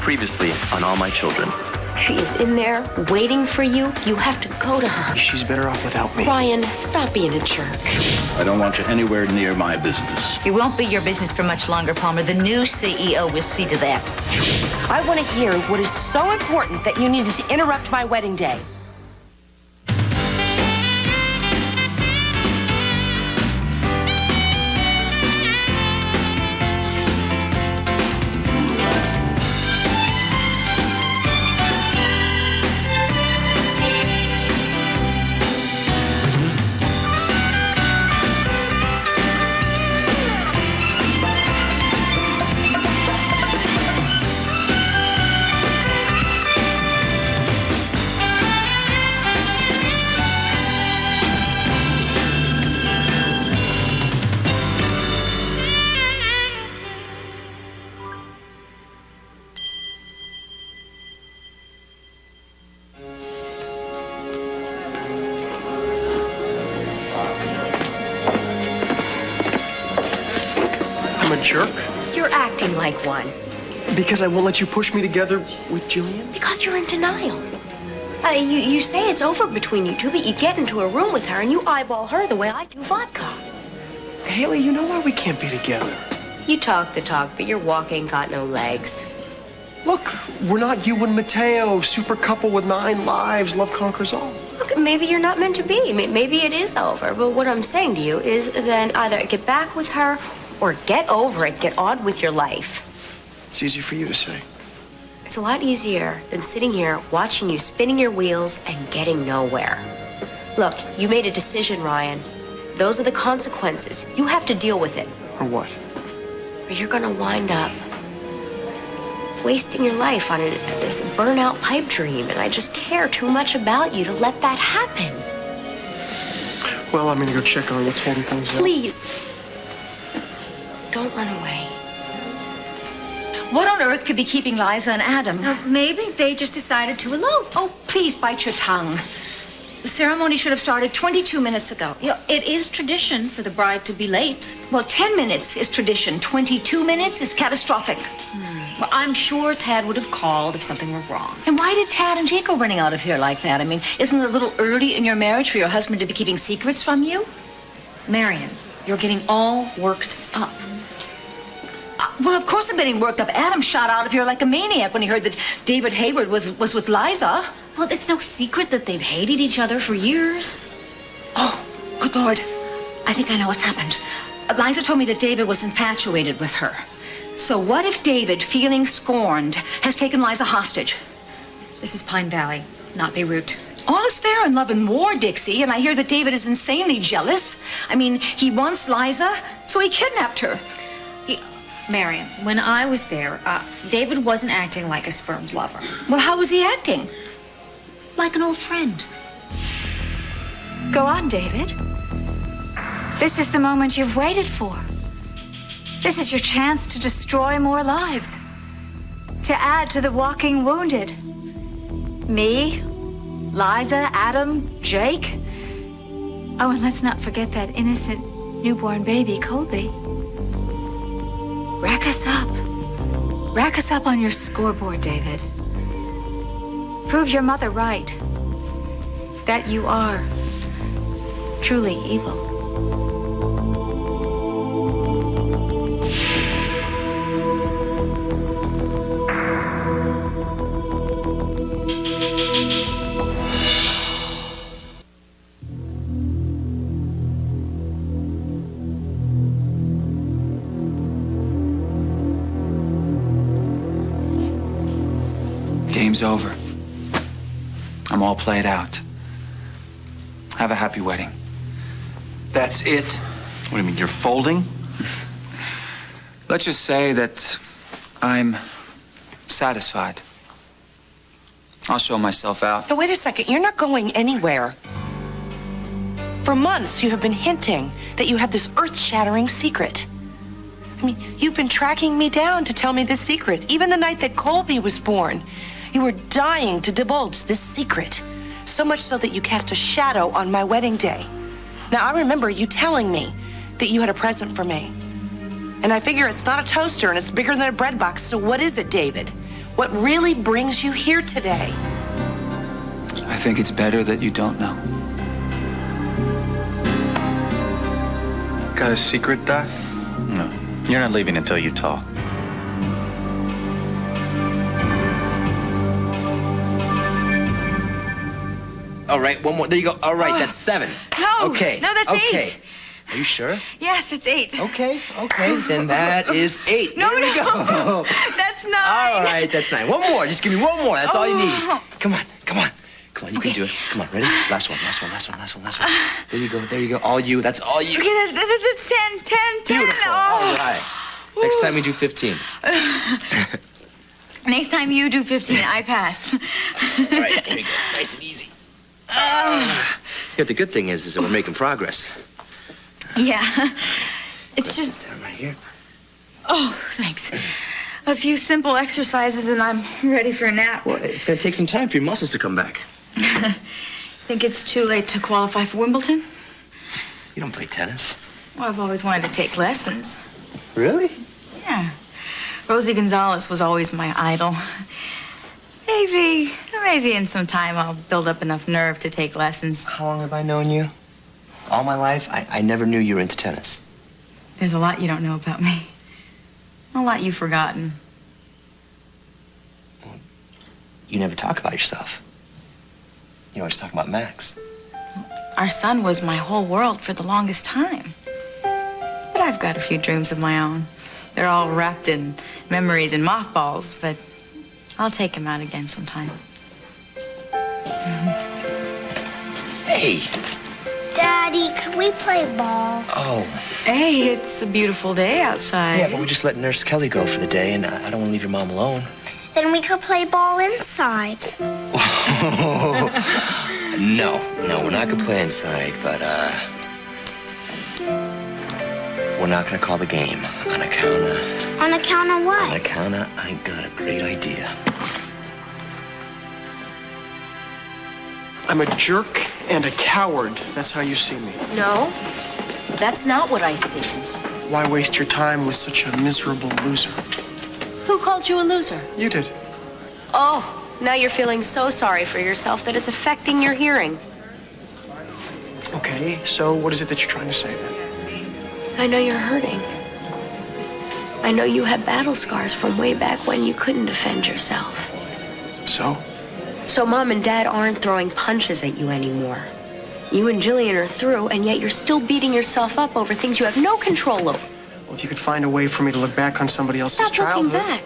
Previously on All My Children. She is in there waiting for you. You have to go to her. She's better off without me. Ryan, stop being a jerk. I don't want you anywhere near my business. It won't be your business for much longer, Palmer. The new CEO will see to that. I want to hear what is so important that you needed to interrupt my wedding day. I'm a jerk? You're acting like one. Because I won't let you push me together with Jillian? Because you're in denial. You say it's over between you two, but you get into a room with her and you eyeball her the way I do vodka. Haley, you know why we can't be together. You talk the talk, but your walk ain't got no legs. Look, we're not you and Mateo, super couple with 9 lives, love conquers all. Look, maybe you're not meant to be. Maybe it is over. But what I'm saying to you is then either get back with her or get over it, get on with your life. It's easy for you to say. It's a lot easier than sitting here watching you spinning your wheels and getting nowhere. Look, you made a decision, Ryan. Those are the consequences. You have to deal with it. Or what? Or you're gonna wind up wasting your life on this burnout pipe dream, and I just care too much about you to let that happen. Well, I'm gonna go check on what's holding things up. Please. Don't run away. What on earth could be keeping Liza and Adam? Maybe they just decided to elope. Oh, please bite your tongue. The ceremony should have started 22 minutes ago. It is tradition for the bride to be late. Well, 10 minutes is tradition. 22 minutes is catastrophic. Well, I'm sure Tad would have called if something were wrong. And why did Tad and Jake go running out of here like that? I mean, isn't it a little early in your marriage for your husband to be keeping secrets from you? Marion, you're getting all worked up. Well, of course I'm getting worked up. Adam shot out of here like a maniac when he heard that David Hayward was with Liza. Well, it's no secret that they've hated each other for years. Oh, good Lord. I think I know what's happened. Liza told me that David was infatuated with her. So what if David, feeling scorned, has taken Liza hostage? This is Pine Valley, not Beirut. All is fair in love and war, Dixie, and I hear that David is insanely jealous. I mean, he wants Liza, so he kidnapped her. Marion, when I was there, David wasn't acting like a spurned lover. Well, how was he acting? Like an old friend. Go on, David. This is the moment you've waited for. This is your chance to destroy more lives. To add to the walking wounded. Me, Liza, Adam, Jake. Oh, and let's not forget that innocent newborn baby, Colby. Rack us up. Rack us up on your scoreboard, David. Prove your mother right. That you are truly evil. Game's over. I'm all played out. Have a happy wedding. That's it? What do you mean, you're folding? Let's just say that I'm satisfied. I'll show myself out. Now, wait a second. You're not going anywhere. For months, you have been hinting that you have this earth-shattering secret. I mean, you've been tracking me down to tell me this secret. Even the night that Colby was born, you were dying to divulge this secret. So much so that you cast a shadow on my wedding day. Now, I remember you telling me that you had a present for me. And I figure it's not a toaster and it's bigger than a bread box. So what is it, David? What really brings you here today? I think it's better that you don't know. Got a secret, Doc? No, you're not leaving until you talk. All right, one more. There you go. All right, that's 7. No. Okay. No, that's okay. 8. Are you sure? Yes, it's 8. Okay. Then that is 8. No, there we no. go. That's 9. All right, that's 9. One more. Just give me one more. That's all you need. Oh. Come on. You can do it. Come on, ready? Last one. There you go. All you. That's all you. Okay, that's 10. Beautiful. Oh. All right. Next time we do 15. Next time you do 15, I pass. All right, there you go. Nice and easy. Yeah, the good thing is that we're making progress. Yeah. It's just... Down right here. Oh, thanks. A few simple exercises and I'm ready for a nap. Well, it's going to take some time for your muscles to come back. Think it's too late to qualify for Wimbledon? You don't play tennis. Well, I've always wanted to take lessons. Really? Yeah. Rosie Gonzalez was always my idol. Maybe in some time I'll build up enough nerve to take lessons. How long have I known you? All my life, I never knew you were into tennis. There's a lot you don't know about me. A lot you've forgotten. You never talk about yourself. You always talk about Max. Our son was my whole world for the longest time. But I've got a few dreams of my own. They're all wrapped in memories and mothballs, but I'll take him out again sometime. Hey. Daddy, can we play ball? Oh. Hey, it's a beautiful day outside. Yeah, but we just let Nurse Kelly go for the day, and I don't want to leave your mom alone. Then we could play ball inside. No, we're not gonna play inside, but we're not gonna call the game on account of... On account of what? On account of, I got a great idea. I'm a jerk and a coward. That's how you see me. No, that's not what I see. Why waste your time with such a miserable loser? Who called you a loser? You did. Oh, now you're feeling so sorry for yourself that it's affecting your hearing. Okay, so what is it that you're trying to say then? I know you're hurting. I know you have battle scars from way back when you couldn't defend yourself. So? So Mom and Dad aren't throwing punches at you anymore. You and Jillian are through, and yet you're still beating yourself up over things you have no control over. Well, if you could find a way for me to look back on somebody else's Stop childhood... looking back.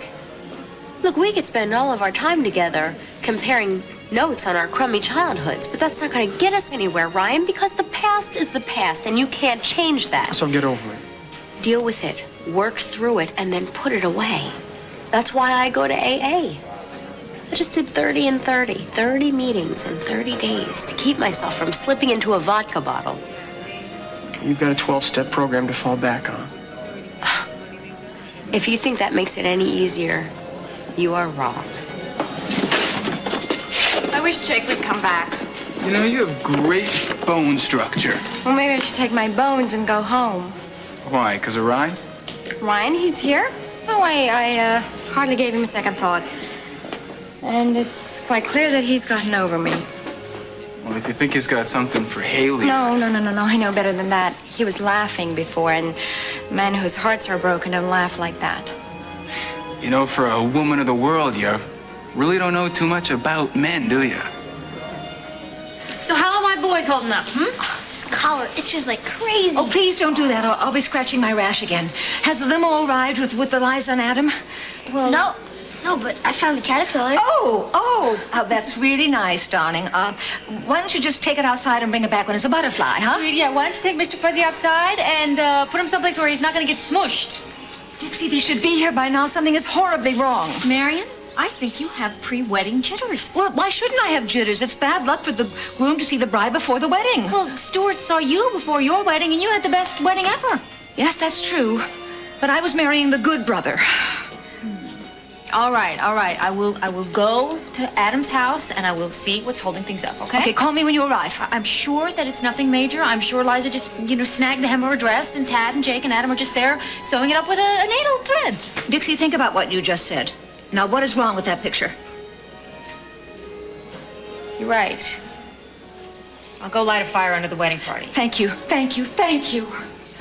Look, we could spend all of our time together comparing notes on our crummy childhoods, but that's not going to get us anywhere, Ryan, because the past is the past, and you can't change that. So get over it. Deal with it, work through it, and then put it away. That's why I go to AA. I just did 30 and 30, 30 meetings in 30 days to keep myself from slipping into a vodka bottle. You've got a 12-step program to fall back on. If you think that makes it any easier, you are wrong. I wish Jake would come back. You know, you have great bone structure. Well, maybe I should take my bones and go home. Why? Because of Ryan? Ryan, he's here? No way. I hardly gave him a second thought. And it's quite clear that he's gotten over me. Well, if you think he's got something for Haley... No. I know better than that. He was laughing before, and men whose hearts are broken don't laugh like that. You know, for a woman of the world, you really don't know too much about men, do you? So how are my boys holding up, This collar itches like crazy. Oh, please don't do that. I'll be scratching my rash again. Has the limo arrived with Eliza and Adam? Well, no, but I found a caterpillar. Oh, that's really nice, darling. Why don't you just take it outside and bring it back when it's a butterfly, huh? Yeah, why don't you take Mr. Fuzzy outside and put him someplace where he's not going to get smushed? Dixie, they should be here by now. Something is horribly wrong. Marion, I think you have pre-wedding jitters. Well, why shouldn't I have jitters? It's bad luck for the groom to see the bride before the wedding. Well, Stuart saw you before your wedding, and you had the best wedding ever. Yes, that's true. But I was marrying the good brother. All right. I will go to Adam's house, and I will see what's holding things up, okay? Okay, call me when you arrive. I'm sure that it's nothing major. I'm sure Liza just, snagged the hem of her dress, and Tad and Jake and Adam are just there sewing it up with a needle thread. Dixie, think about what you just said. Now, what is wrong with that picture? You're right. I'll go light a fire under the wedding party. Thank you, thank you, thank you.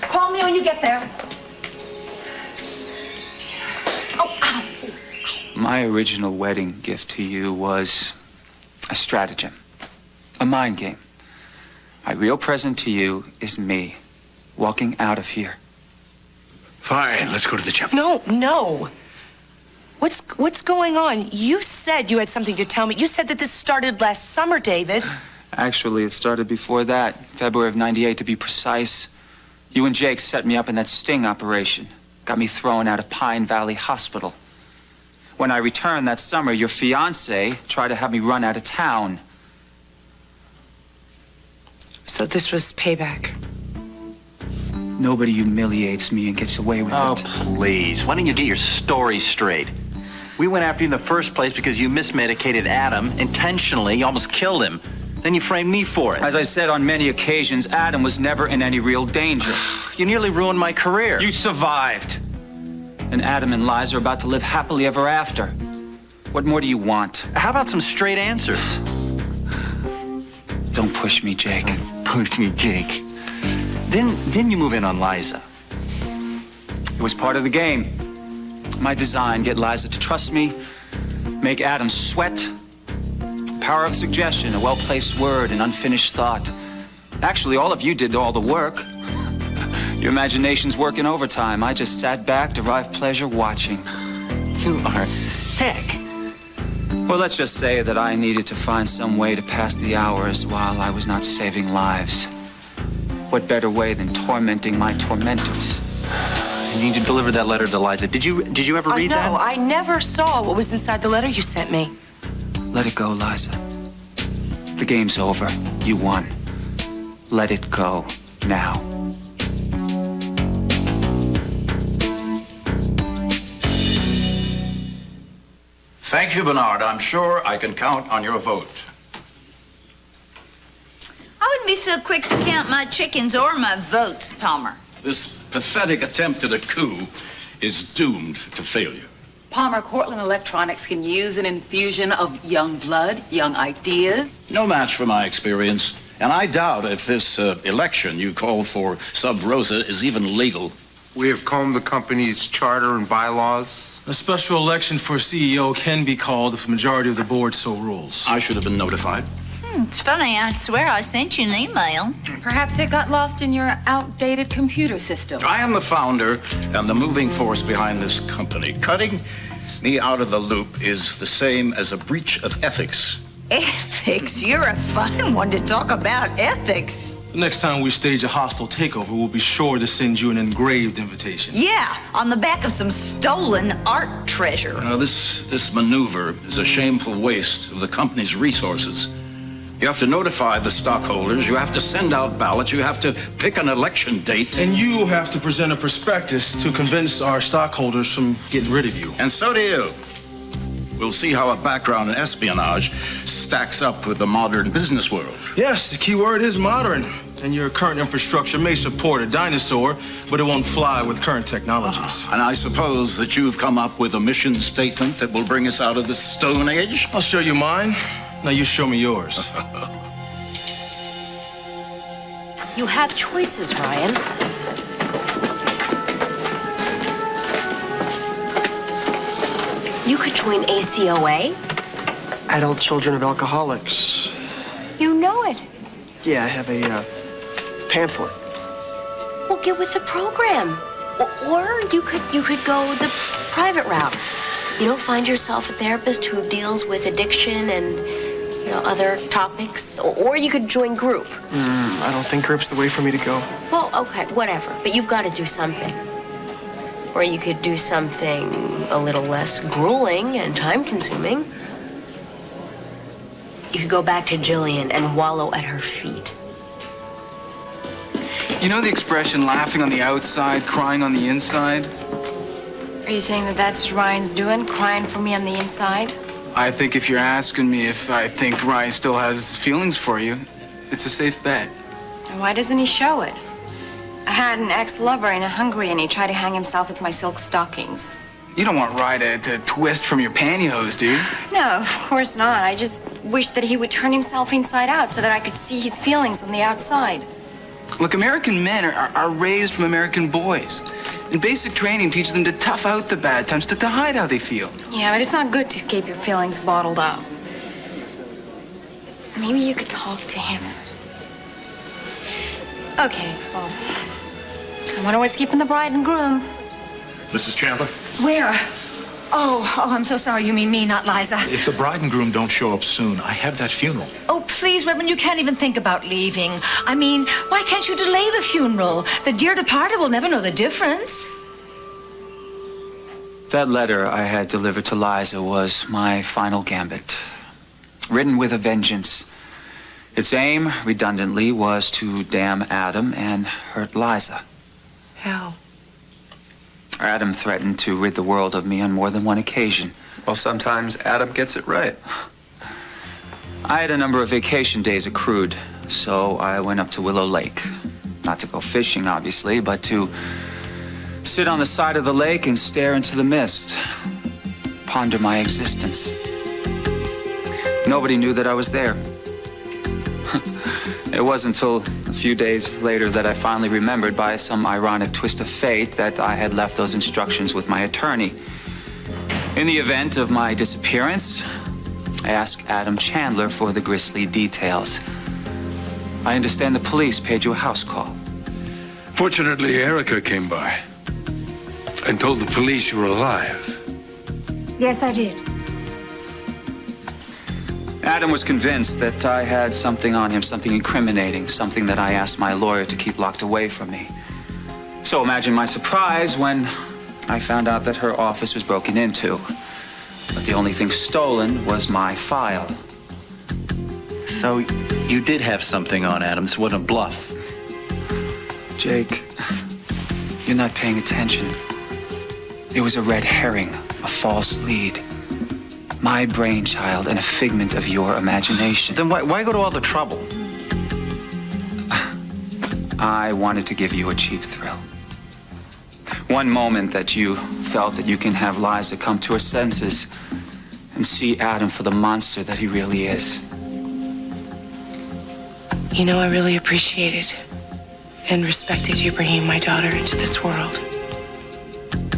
Call me when you get there. Oh, ow. My original wedding gift to you was a stratagem, a mind game. My real present to you is me walking out of here. Fine, let's go to the gym. No. What's going on? You said you had something to tell me. You said that this started last summer, David. Actually, it started before that, February of '98 to be precise. You and Jake set me up in that sting operation. Got me thrown out of Pine Valley Hospital. When I returned that summer, your fiancé tried to have me run out of town. So this was payback. Nobody humiliates me and gets away with Oh, it. please. Why don't you get your story straight? We went after you in the first place because you mismedicated Adam intentionally. You almost killed him. Then you framed me for it. As I said on many occasions, Adam was never in any real danger. You nearly ruined my career. You survived. And Adam and Liza are about to live happily ever after. What more do you want? How about some straight answers? Don't push me, Jake. Push me, Jake. Didn't you move in on Liza? It was part of the game. My design, get Liza to trust me, make Adam sweat. Power of suggestion, a well-placed word, an unfinished thought. Actually, all of you did all the work. Your imagination's working overtime. I just sat back, derived pleasure watching. You are sick. Well, let's just say that I needed to find some way to pass the hours while I was not saving lives. What better way than tormenting my tormentors? You need to deliver that letter to Liza. Did you ever read that? No, I never saw what was inside the letter you sent me. Let it go, Liza. The game's over. You won. Let it go now. Thank you, Bernard. I'm sure I can count on your vote. I wouldn't be so quick to count my chickens or my votes, Palmer. This pathetic attempt at a coup is doomed to failure. Palmer, Cortland Electronics can use an infusion of young blood, young ideas. No match for my experience, and I doubt if this election you called for sub rosa is even legal. We have combed the company's charter and bylaws. A special election for CEO can be called if a majority of the board so rules. I should have been notified. It's funny, I swear I sent you an email. Perhaps it got lost in your outdated computer system. I am the founder and the moving force behind this company. Cutting me out of the loop is the same as a breach of ethics. Ethics? You're a fun one to talk about ethics. The next time we stage a hostile takeover, we'll be sure to send you an engraved invitation. Yeah, on the back of some stolen art treasure. This maneuver is a shameful waste of the company's resources. You have to notify the stockholders, you have to send out ballots, you have to pick an election date. And you have to present a prospectus to convince our stockholders from getting rid of you. And so do you. We'll see how a background in espionage stacks up with the modern business world. Yes, the key word is modern. And your current infrastructure may support a dinosaur, but it won't fly with current technologies. And I suppose that you've come up with a mission statement that will bring us out of the Stone Age? I'll show you mine. Now you show me yours. You have choices, Ryan. You could join ACOA. Adult Children of Alcoholics. You know it. Yeah, I have a pamphlet. Well, get with the program. Or you could go the private route. You know, find yourself a therapist who deals with addiction and, other topics. Or you could join group. I don't think group's the way for me to go. Well, okay, whatever. But you've got to do something. Or you could do something a little less grueling and time-consuming. You could go back to Jillian and wallow at her feet. You know the expression, laughing on the outside, crying on the inside? Are you saying that that's what Ryan's doing, crying for me on the inside? I think if you're asking me if I think Ryan still has feelings for you, it's a safe bet. And why doesn't he show it? I had an ex-lover in Hungary and he tried to hang himself with my silk stockings. You don't want Ryder to twist from your pantyhose, do you? No, of course not. I just wish that he would turn himself inside out so that I could see his feelings on the outside. Look, American men are raised from American boys. And basic training teaches them to tough out the bad times, to hide how they feel. Yeah, but it's not good to keep your feelings bottled up. Maybe you could talk to him. Okay, well, I wonder what's keeping the bride and groom. Mrs. Chandler? Where? Oh, I'm so sorry. You mean me, not Liza. If the bride and groom don't show up soon, I have that funeral. Oh, please, Reverend, you can't even think about leaving. I mean, why can't you delay the funeral? The dear departed will never know the difference. That letter I had delivered to Liza was my final gambit. Written with a vengeance. Its aim, redundantly, was to damn Adam and hurt Liza. How? Adam threatened to rid the world of me on more than one occasion. Well, sometimes Adam gets it right. I had a number of vacation days accrued, so I went up to Willow Lake. Not to go fishing, obviously, but to sit on the side of the lake and stare into the mist. Ponder my existence. Nobody knew that I was there. It wasn't until a few days later that I finally remembered, by some ironic twist of fate, that I had left those instructions with my attorney. In the event of my disappearance, I asked Adam Chandler for the grisly details. I understand the police paid you a house call. Fortunately, Erica came by and told the police you were alive. Yes, I did. Adam was convinced that I had something on him, something incriminating, something that I asked my lawyer to keep locked away from me. So imagine my surprise when I found out that her office was broken into. But the only thing stolen was my file. So you did have something on Adam. This wasn't a bluff. Jake, you're not paying attention. It was a red herring, a false lead. My brainchild and a figment of your imagination. Then why go to all the trouble? I wanted to give you a cheap thrill. One moment that you felt that you can have Liza come to her senses and see Adam for the monster that he really is. You know, I really appreciated and respected you bringing my daughter into this world.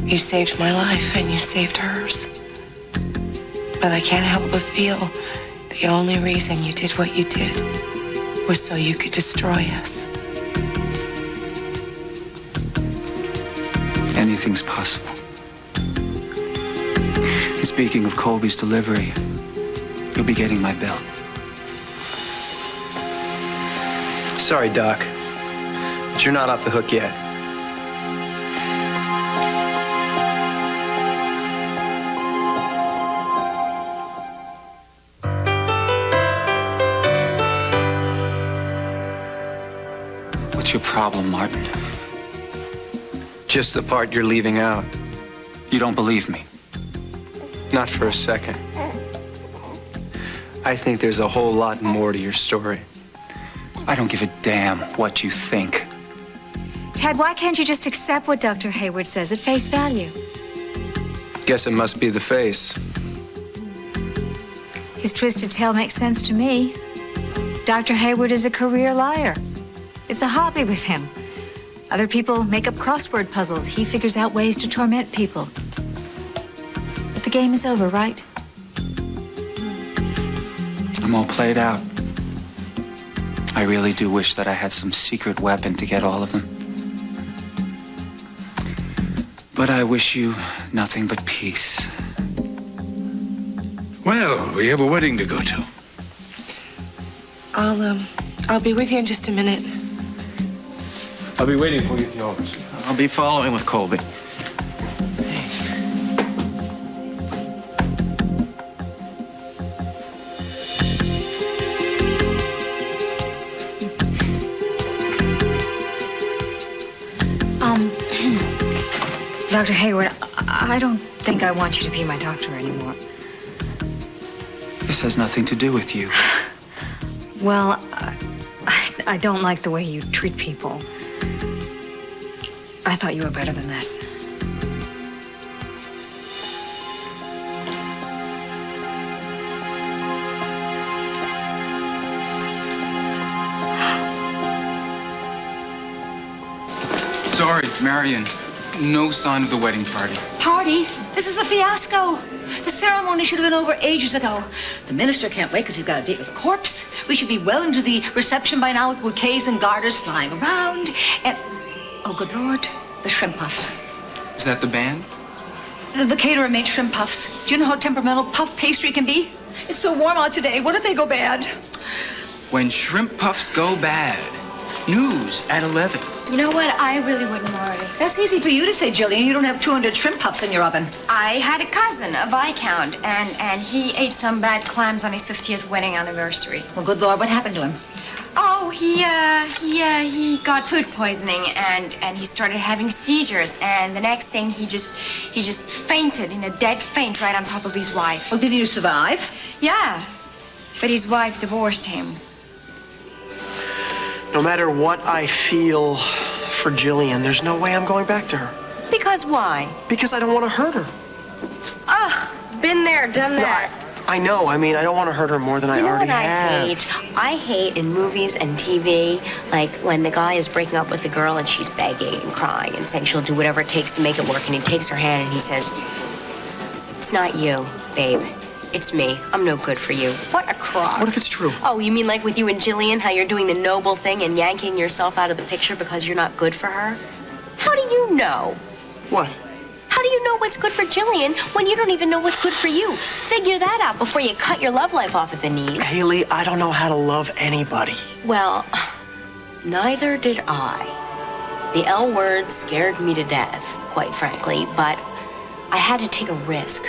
You saved my life and you saved hers. But I can't help but feel the only reason you did what you did was so you could destroy us. Anything's possible. And speaking of Colby's delivery, you'll be getting my bill. Sorry, Doc, but you're not off the hook yet. What's your problem, Martin? Just the part you're leaving out. You don't believe me? Not for a second. I think there's a whole lot more to your story. I don't give a damn what you think. Ted, why can't you just accept what Dr. Hayward says at face value? Guess it must be the face. His twisted tale makes sense to me. Dr. Hayward is a career liar. It's a hobby with him. Other people make up crossword puzzles. He figures out ways to torment people. But the game is over, right? I'm all played out. I really do wish that I had some secret weapon to get all of them. But I wish you nothing but peace. Well, we have a wedding to go to. I'll be with you in just a minute. I'll be waiting for you at the office. I'll be following with Colby. Dr. Hayward, I don't think I want you to be my doctor anymore. This has nothing to do with you. Well, I don't like the way you treat people. I thought you were better than this. Sorry, Marion. No sign of the wedding party. Party? This is a fiasco. The ceremony should have been over ages ago. The minister can't wait because he's got a date with a corpse. We should be well into the reception by now with bouquets and garters flying around. And, oh, good Lord, the shrimp puffs. Is that the band? The caterer made shrimp puffs. Do you know how temperamental puff pastry can be? It's so warm out today. What if they go bad? When shrimp puffs go bad. News at 11. You know what? I really wouldn't worry. That's easy for you to say, Jillian. You don't have 200 shrimp puffs in your oven. I had a cousin, a Viscount, and he ate some bad clams on his 50th wedding anniversary. Well, good Lord, what happened to him? Oh, he got food poisoning and he started having seizures, and the next thing he just fainted in a dead faint right on top of his wife. Oh, did he survive? Yeah, but his wife divorced him. No matter what I feel for Jillian, there's no way I'm going back to her. Because why? Because I don't want to hurt her. Ugh, been there, done that. I know. I mean, I don't want to hurt her more than I already have. I hate in movies and TV, like when the guy is breaking up with the girl and she's begging and crying and saying she'll do whatever it takes to make it work, and he takes her hand and he says, "It's not you, babe. It's me. I'm no good for you." What a crock. What if it's true? Oh, you mean like with you and Jillian, how you're doing the noble thing and yanking yourself out of the picture because you're not good for her? How do you know? What? How do you know what's good for Jillian when you don't even know what's good for you? Figure that out before you cut your love life off at the knees. Haley, I don't know how to love anybody. Well, neither did I. The L word scared me to death, quite frankly, but I had to take a risk,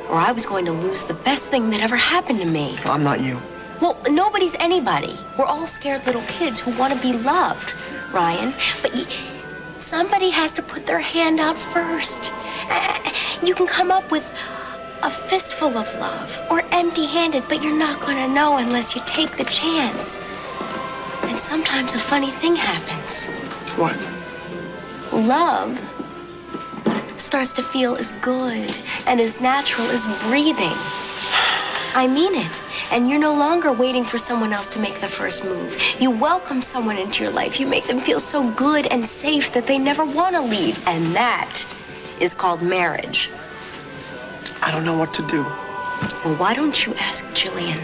or I was going to lose the best thing that ever happened to me. I'm not you. Well, nobody's anybody. We're all scared little kids who want to be loved, Ryan. But somebody has to put their hand out first. You can come up with a fistful of love or empty-handed, but you're not going to know unless you take the chance. And sometimes a funny thing happens. What? Love starts to feel as good and as natural as breathing. I mean it. And you're no longer waiting for someone else to make the first move. You welcome someone into your life. You make them feel so good and safe that they never want to leave. And that is called marriage. I don't know what to do. Well, why don't you ask Jillian?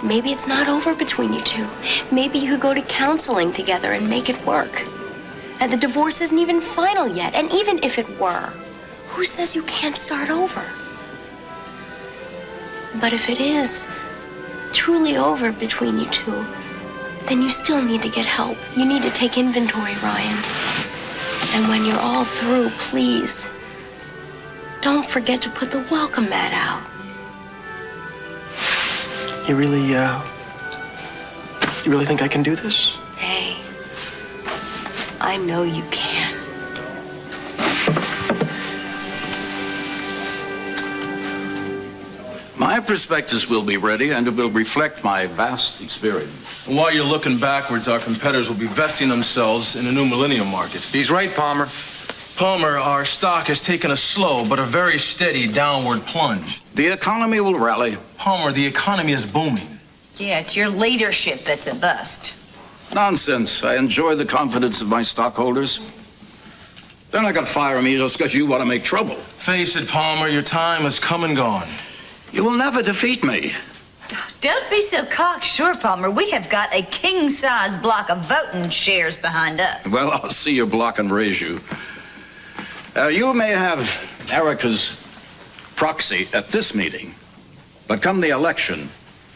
Maybe it's not over between you two. Maybe you could go to counseling together and make it work. And the divorce isn't even final yet. And even if it were, who says you can't start over? But if it is truly over between you two, then you still need to get help. You need to take inventory, Ryan. And when you're all through, please, don't forget to put the welcome mat out. You really think I can do this? Hey, I know you can. My prospectus will be ready, and it will reflect my vast experience. And while you're looking backwards, our competitors will be vesting themselves in the new millennium market. He's right, Palmer. Palmer, our stock has taken a slow but a very steady downward plunge. The economy will rally. Palmer, the economy is booming. Yeah, it's your leadership that's a bust. Nonsense. I enjoy the confidence of my stockholders. They're not going to fire me just because you want to make trouble. Face it, Palmer, your time has come and gone. You will never defeat me. Don't be so cocksure, Palmer. We have got a king-size block of voting shares behind us. Well, I'll see your block and raise you. You may have Erica's proxy at this meeting, but come the election,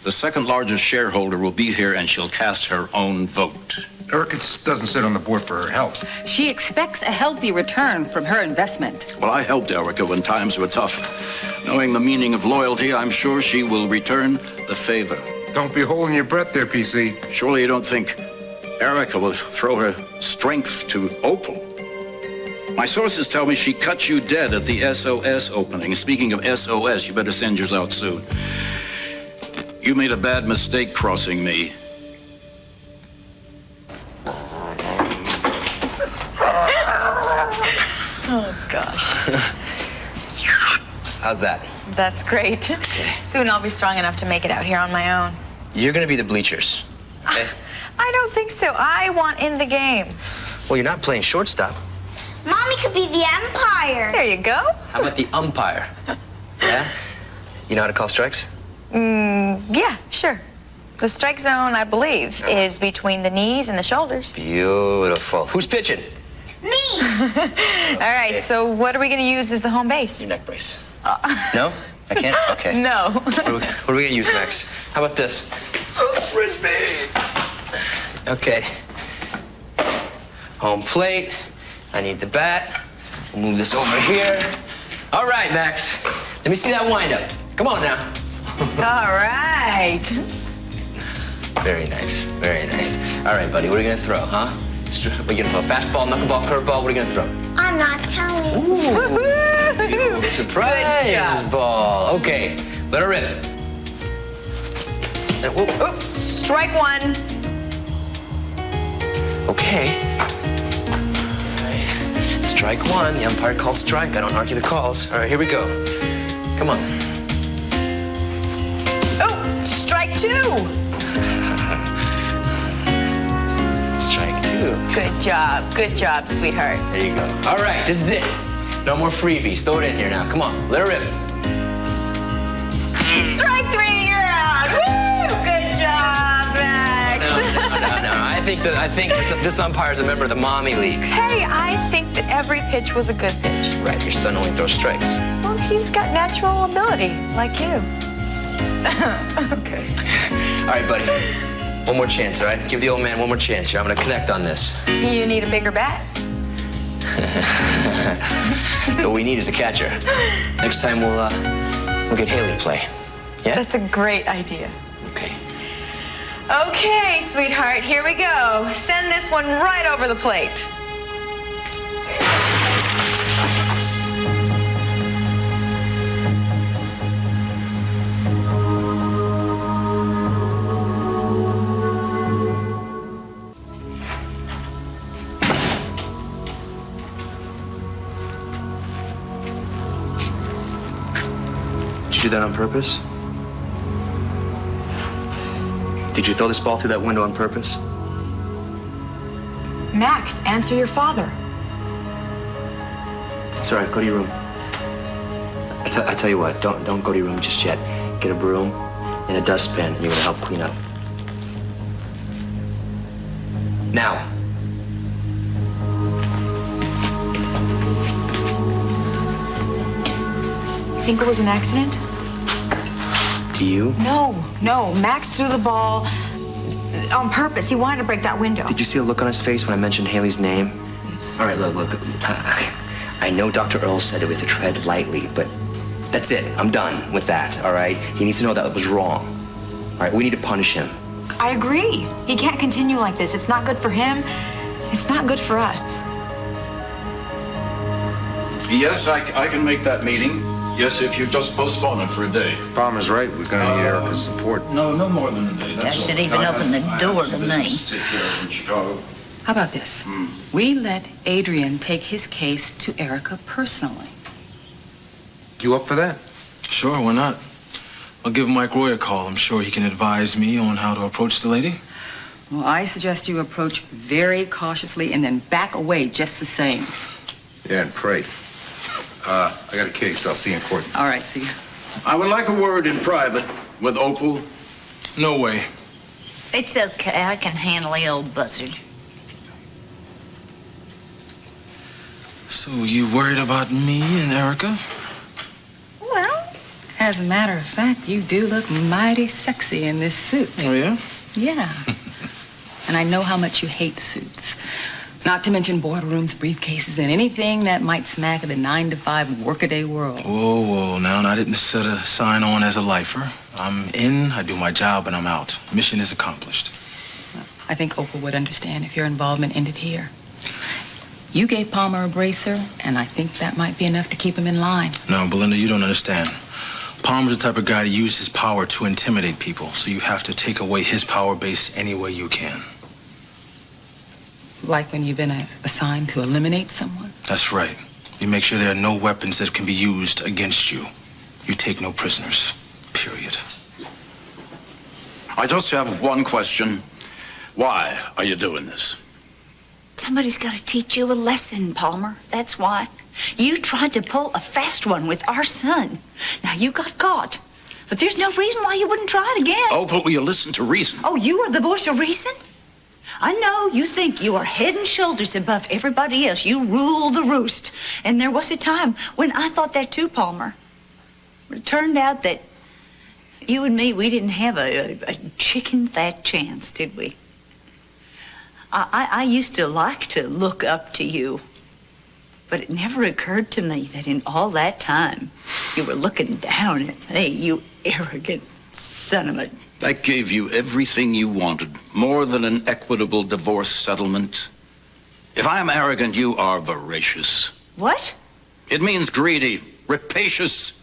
the second largest shareholder will be here and she'll cast her own vote. Erica doesn't sit on the board for her health. She expects a healthy return from her investment. Well, I helped Erica when times were tough. Knowing the meaning of loyalty, I'm sure she will return the favor. Don't be holding your breath there, PC. Surely you don't think Erica will throw her strength to Opal? My sources tell me she cut you dead at the SOS opening. Speaking of SOS, you better send yours out soon. You made a bad mistake crossing me. Oh, gosh. How's that? That's great. Soon I'll be strong enough to make it out here on my own. You're gonna be the bleachers. Okay? I don't think so. I want in the game. Well, you're not playing shortstop. Mommy could be the umpire. There you go. How about the umpire? Yeah? You know how to call strikes? Yeah, sure. The strike zone, I believe, is between the knees and the shoulders. Beautiful. Who's pitching? Me. All right, so what are we going to use as the home base? Your neck brace. No? I can't? Okay. No. What are we going to use, Max? How about this? Frisbee. Okay. Home plate. I need the bat. We'll move this over here. All right, Max. Let me see that windup. Come on now. All right. Very nice. Very nice. All right, buddy. What are you going to throw, huh? What are you going to throw? Fastball, knuckleball, curveball? What are you going to throw? I'm not telling you. Ooh. Surprise Good job. ball. Okay. Let her rip. Oop, strike one. Okay. All right. Strike one. The umpire called strike. I don't argue the calls. All right, here we go. Come on. Oh, strike two. Strike two. Good job, sweetheart. There you go. All right, this is it. No more freebies. Throw it in here now. Come on, let her rip. Strike three, you're out. Woo! Good job, Max. No. I think this umpire's a member of the Mommy League. Hey, I think that every pitch was a good pitch. Right, your son only throws strikes. Well, he's got natural ability, like you. Okay. All right, buddy. One more chance, all right? Give the old man one more chance here. I'm gonna connect on this. You need a bigger bat. What we need is a catcher. Next time we'll get Haley to play. Yeah? That's a great idea. Okay. Okay, sweetheart, here we go. Send this one right over the plate. Did you do that on purpose? Did you throw this ball through that window on purpose? Max, answer your father. It's all right. Go to your room. I tell you what. Don't go to your room just yet. Get a broom and a dustpan, and you're gonna help clean up. Now. You think it was an accident? Do you? No. Max threw the ball on purpose. He wanted to break that window. Did you see the look on his face when I mentioned Haley's name? Yes. All right, look. I know Dr. Earl said that we have to tread lightly, but that's it. I'm done with that, all right? He needs to know that it was wrong. All right, we need to punish him. I agree. He can't continue like this. It's not good for him. It's not good for us. Yes, I can make that meeting. Yes, if you just postpone it for a day. Palmer's right. We're going to need Erica's support. No more than a day. That's That should all. even open the I have door some to me. business to take care of in Chicago. How about this? We let Adrian take his case to Erica personally. You up for that? Sure, why not? I'll give Mike Roy a call. I'm sure he can advise me on how to approach the lady. Well, I suggest you approach very cautiously and then back away just the same. Yeah, and pray. I got a case. I'll see you in court. All right, see you. I would like a word in private with Opal. No way. It's okay. I can handle the old buzzard. So you worried about me and Erica? Well, as a matter of fact, you do look mighty sexy in this suit. Oh, yeah? Yeah. And I know how much you hate suits. Not to mention boardrooms, briefcases, and anything that might smack of the 9-to-5 workaday world. Whoa. Now, I didn't set a sign on as a lifer. I'm in, I do my job, and I'm out. Mission is accomplished. I think Opal would understand if your involvement ended here. You gave Palmer a bracer, and I think that might be enough to keep him in line. No, Belinda, you don't understand. Palmer's the type of guy to use his power to intimidate people, so you have to take away his power base any way you can. Like when you've been assigned to eliminate someone? That's right. You make sure there are no weapons that can be used against you. You take no prisoners. Period. I just have one question. Why are you doing this? Somebody's got to teach you a lesson, Palmer. That's why. You tried to pull a fast one with our son. Now, you got caught. But there's no reason why you wouldn't try it again. Opal, will you listen to reason? Oh, you are the voice of reason? I know you think you are head and shoulders above everybody else. You rule the roost. And there was a time when I thought that too, Palmer. But it turned out that you and me, we didn't have a chicken fat chance, did we? I used to like to look up to you. But it never occurred to me that in all that time, you were looking down at me, you arrogant son of a... I gave you everything you wanted, more than an equitable divorce settlement. If I am arrogant, you are voracious. What? It means greedy, rapacious.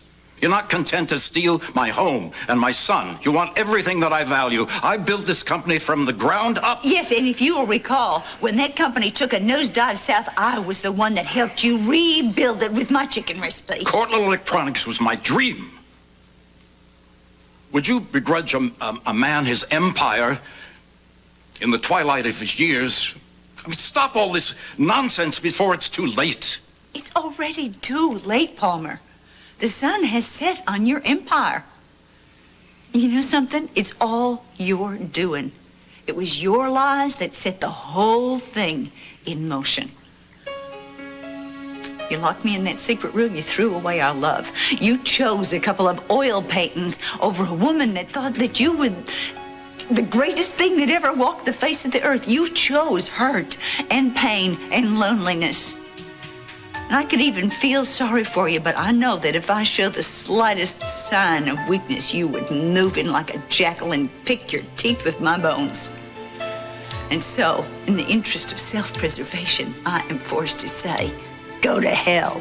You're not content to steal my home and my son. You want everything that I value. I built this company from the ground up. Yes, and if you will recall, when that company took a nosedive south, I was the one that helped you rebuild it with my chicken recipe. Cortland Electronics was my dream. Would you begrudge a man his empire in the twilight of his years? I mean, stop all this nonsense before it's too late. It's already too late, Palmer. The sun has set on your empire. You know something? It's all your doing. It was your lies that set the whole thing in motion. You locked me in that secret room. You threw away our love. You chose a couple of oil paintings over a woman that thought that you were the greatest thing that ever walked the face of the earth. You chose hurt and pain and loneliness. And I could even feel sorry for you, but I know that if I show the slightest sign of weakness, you would move in like a jackal and pick your teeth with my bones. And so, in the interest of self-preservation, I am forced to say, go to hell.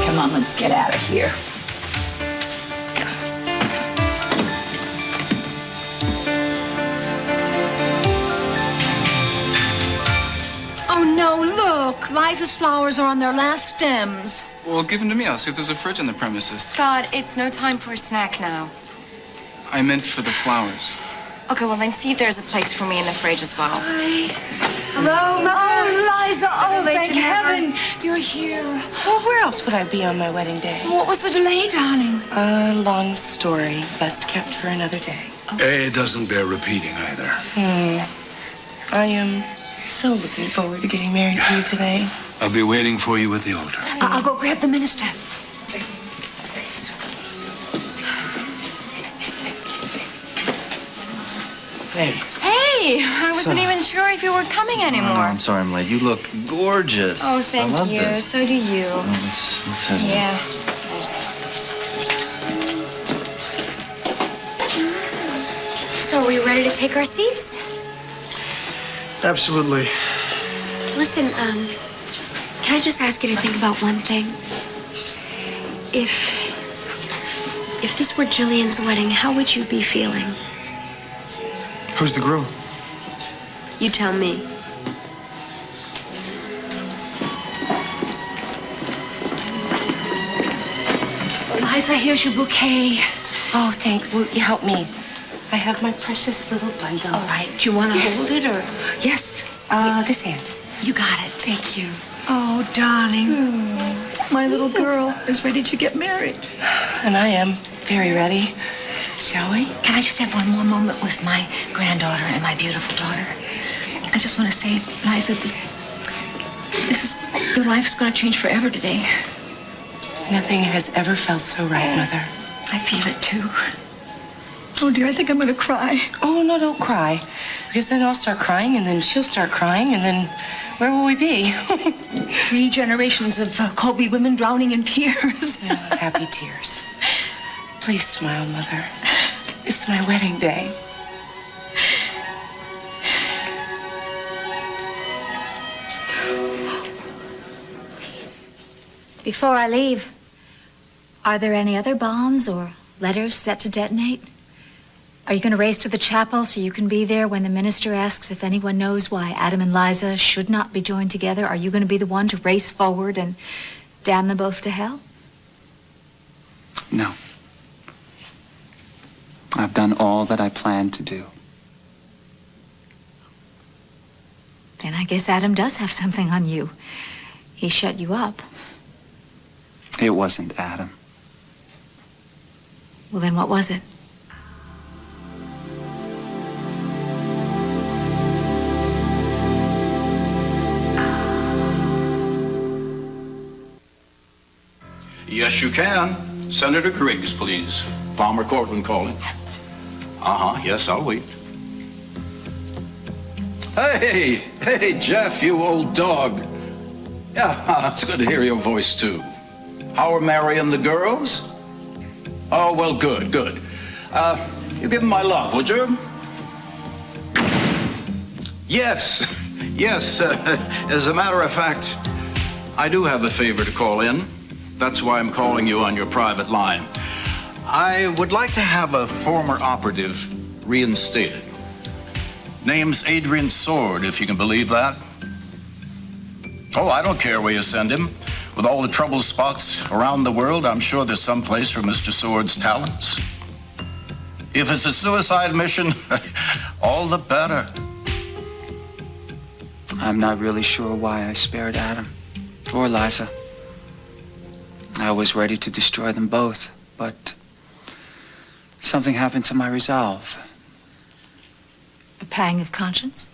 Come on, let's get out of here. Oh, no, look. Liza's flowers are on their last stems. Well, give them to me. I'll see if there's a fridge on the premises. Scott, it's no time for a snack now. I meant for the flowers. Okay, well, then see if there's a place for me in the fridge as well. Hello, oh, Liza. Oh, thank heaven you're here. Well, where else would I be on my wedding day? What was the delay, darling? A long story, best kept for another day. It doesn't bear repeating either. I am so looking forward to getting married to you today. I'll be waiting for you at the altar. I'll go grab the minister. Hey. Hey, I wasn't even sure if you were coming anymore. Oh, no, I'm sorry I'm late. You look gorgeous. Oh, I thank love you. This. So do you. Oh, let's have it. Yeah. So are we ready to take our seats? Absolutely. Listen, can I just ask you to think about one thing? If this were Jillian's wedding, how would you be feeling? Who's the groom? You tell me. Liza, here's your bouquet. Oh, thanks. Will you help me? I have my precious little bundle. All right. Do you want to hold it or? Yes. This hand. You got it. Thank you. Oh, darling. My little girl is ready to get married. And I am very ready. Shall we? Can I just have one more moment with my granddaughter and my beautiful daughter? I just want to say, Liza, your life is going to change forever today. Nothing has ever felt so right, Mother. I feel it too. Oh dear, I think I'm going to cry. Oh, no, don't cry. Because then I'll start crying, and then she'll start crying, and then where will we be? 3 generations of Colby women drowning in tears. Happy tears. Please smile, Mother. It's my wedding day. Before I leave, are there any other bombs or letters set to detonate? Are you going to race to the chapel so you can be there when the minister asks if anyone knows why Adam and Liza should not be joined together? Are you going to be the one to race forward and damn them both to hell? No. I've done all that I planned to do. Then I guess Adam does have something on you. He shut you up. It wasn't Adam. Well, then what was it? Yes, you can. Senator Griggs, please. Palmer Cortland calling. Yes, I'll wait. Hey, Jeff, you old dog. Yeah, it's good to hear your voice, too. How are Mary and the girls? Oh, well, good. You give them my love, would you? Yes. As a matter of fact, I do have a favor to call in. That's why I'm calling you on your private line. I would like to have a former operative reinstated. Name's Adrian Sword, if you can believe that. Oh, I don't care where you send him. With all the trouble spots around the world, I'm sure there's some place for Mr. Sword's talents. If it's a suicide mission, all the better. I'm not really sure why I spared Adam or Liza. I was ready to destroy them both, but something happened to my resolve. A pang of conscience?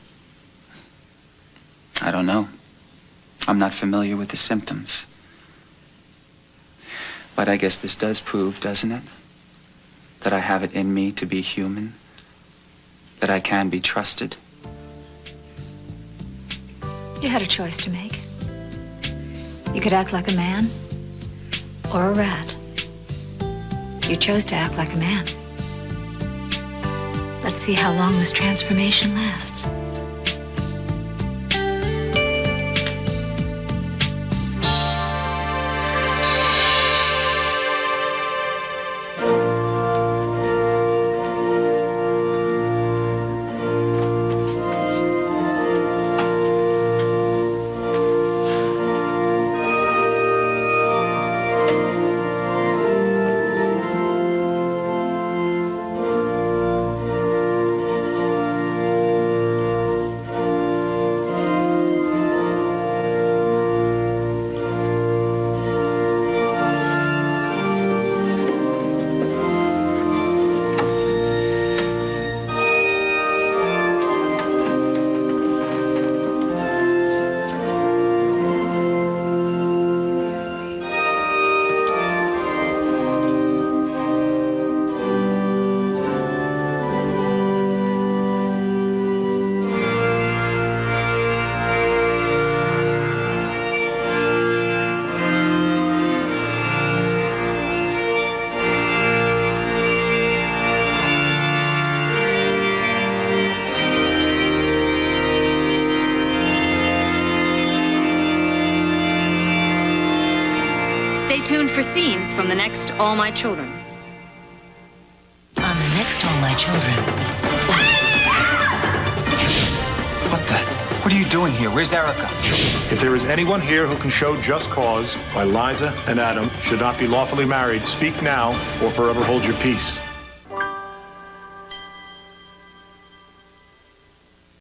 I don't know. I'm not familiar with the symptoms. But I guess this does prove, doesn't it? That I have it in me to be human. That I can be trusted. You had a choice to make. You could act like a man or a rat. You chose to act like a man. Let's see how long this transformation lasts. Stay tuned for scenes from the next All My Children. On the next All My Children. What are you doing here? Where's Erica? If there is anyone here who can show just cause why Liza and Adam should not be lawfully married, speak now or forever hold your peace.